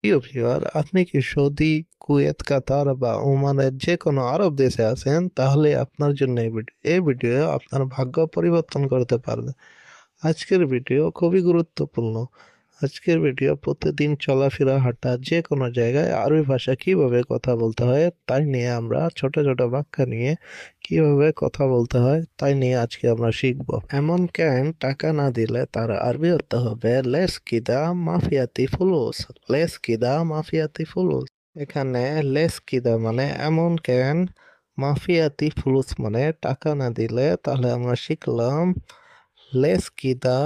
প্রিয় ভিউয়ার, আপনি কি সৌদি, কুয়েত, কাতার বা ওমানের যে কোনো আরব দেশে আছেন, তাহলে আপনার জন্য এই ভিডিও আপনার ভাগ্য পরিবর্তন করতে পারবে। আজকের ভিডিও খুবই গুরুত্বপূর্ণ। আজকের ভিডিও প্রতিদিন চলাফেরা, হাঁটা, যে কোনো জায়গায় আরবি ভাষা কিভাবে কথা বলতে হয় তাই নিয়ে, আমরা ছোট ছোট বাক্য নিয়ে কিভাবে কথা বলতে হয় তাই নিয়ে আজকে আমরা শিখব। এমন কেন টাকা না দিলে তার আরবি অর্থ হবে লেস কিদা মাফিয়াতি ফুলুস। লেস কিদা মাফিয়াতি ফুলুস। এখানে লেস কিদা মানে এমন কেন, মাফিয়াতি ফুলুস মানে টাকা না দিলে। তাহলে আমরা শিখলাম লেস কিদা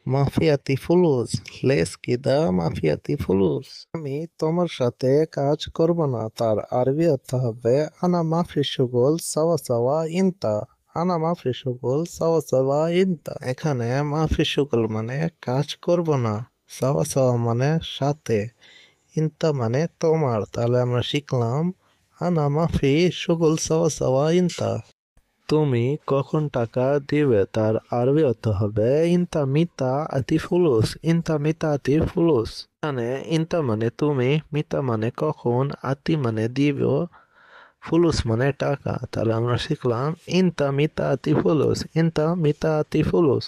মাফিয়াতি ফুলুস। লেস কিদা মাফিয়াতি ফুলুস। আমি তোমার সাথে কাজ করব না, তার আরবি অর্থ হবে আনা মাফি শুগল সাওয়া সাওয়া ইনতা। আনা মাফি শুগল সাওয়া সাওয়া ইনতা। এখানে মাফি শুগল মানে কাজ করব না, সাওয়া সাওয়া মানে সাথে, ইনতা মানে তোমার। তাহলে আমরা শিখলাম আনা মাফি শুগল সাওয়া সাওয়া ইনতা। তুমি কখন টাকা দিবে তার আরবি অর্থ হবে ইনতা মিতা আতি ফুলুস। ইনতা মিতা আতি ফুলুস। মানে ইনতা মানে তুমি, মিতা মানে কখন, আতি মানে দিব, ফুলুস মানে টাকা। তাহলে আমরা শিখলাম ইনতা মিতা আতি ফুলুস। ইনতা মিতা আতি ফুলুস।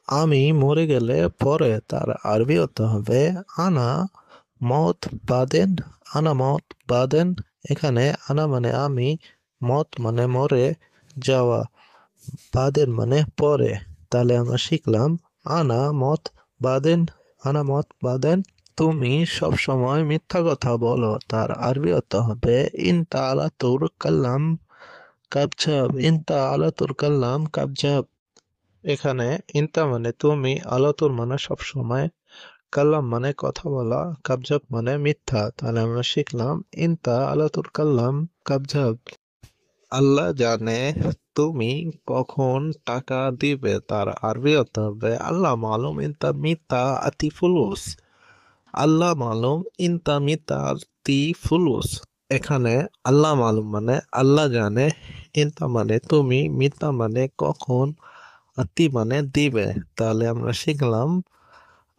আমি মরে গেলে পরে তার আরবি অর্থ হবে আনা মত বাদেন। আনা মত বাদেন। এখানে আনা মানে আমি, মত মানে মরে যাওয়া, বাদেন মানে পরে। তাহলে আমরা শিখলাম আনা মত বাদেন। আনা মত বাদেন। তুমি সব সময় মিথ্যা কথা বলো তার আরবি অর্থ হবে ইনতা আলা তুর কাল্লাম কাবজাব। ইনতা আলা তুর কাল্লাম কাবজাব। এখানে ইনতা মানে তুমি, আলাতুর মানে সব সময়, কাল্লাম মানে কথা বলা, কাবজাব মানে মিথ্যা। তাহলে আমরা শিখলাম ইনতা আলাতুর কাল্লাম কাবজাব। আল্লাহ জানে তুমি কখন টাকা দিবে তার আরবি অর্থ হবে আল্লাহ মালুম ইনতা মিতা আতি ফুলুস। আল্লাহ মালুম ইনতা মিতা আতি ফুলুস। এখানে আল্লাহ মালুম মানে আল্লাহ জানে, ইনতা মানে তুমি, মিতা মানে কখন, আতি মানে দিবে। তাহলে আমরা শিখলাম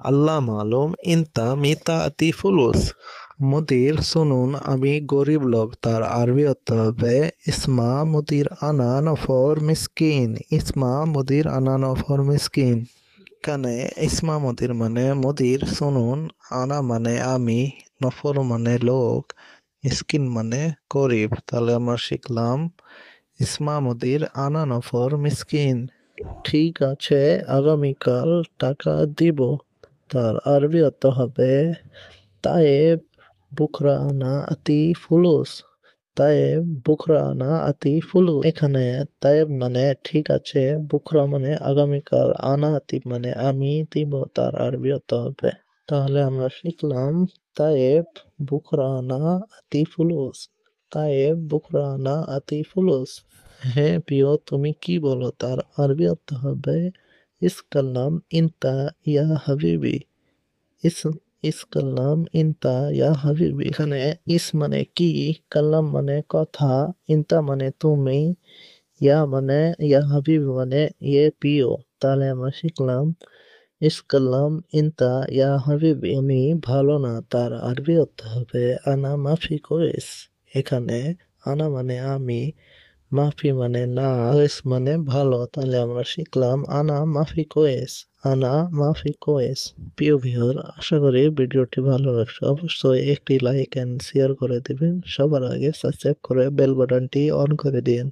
আল্লাহ মালুম ইনতা মিতা আতি ফুলুস। মুদির শুনুন আমি গরিব লোক তার আরবি অর্থ হবে ইসমা মুদির আনা নফর মিসকিন। ইসমা মুদির আনা নফর মিসকিন। এখানে ইসমা মুদির মানে মুদির শুনুন, আনা মানে আমি, নফর মানে লোক, মিসকিন মানে গরিব। তাহলে আমরা শিখলাম ইসমা মুদির আনা নফর মিসকিন। ঠিক আছে, আগামীকাল টাকা দিব তার আরবি অর্থ হবে তায়েব বুকরা আনা আতি ফুলুস। তায়েব বুকরা আনা আতি ফুলুস। এখানে তায়েব মানে ঠিক আছে, বুকরা মানে আগামীকাল, আনা আতি মানে আমি দিব তার আরবি অর্থ হবে। তাহলে আমরা শিখলাম তায়েব বুকরা আনা আতি ফুলুস। তায়েব বুকরা আনা আতি ফুলুস। হ্যাঁ প্রিয়, তুমি কি বলো তার আরবি অর্থ হবে ইস কাল্লাম ইনতা ইয়া হাবিবি। ইস ইস কাল্লাম ইনতা ইয়া হাবিবি। এখানে ইস মানে কি, কাল্লাম মানে কথা, ইনতা মানে তুমি, ইয়া মানে ইয়া হাবিবি মানে ইয়ে প্রিয়। তাহলে আমরা শিখলাম ইস কাল্লাম ইনতা ইয়া হাবিবি। আমি ভালো না তার আরবি অর্থ হবে আনা মাফি কোয়েস। এখানে আনা মানে আমি, মাফি মানে না, কোয়েস মানে ভালো। তাহলে আমরা শিখলাম আনা মাফি কোয়েস। আনা মাফি কোয়েস। প্রিয় ভিউয়ার, আশা করি ভিডিওটি ভালো লাগছে। অবশ্যই একটি লাইক এন্ড শেয়ার করে দিবেন। সবার আগে সাবস্ক্রাইব করে বেল বাটনটি অন করে দিন।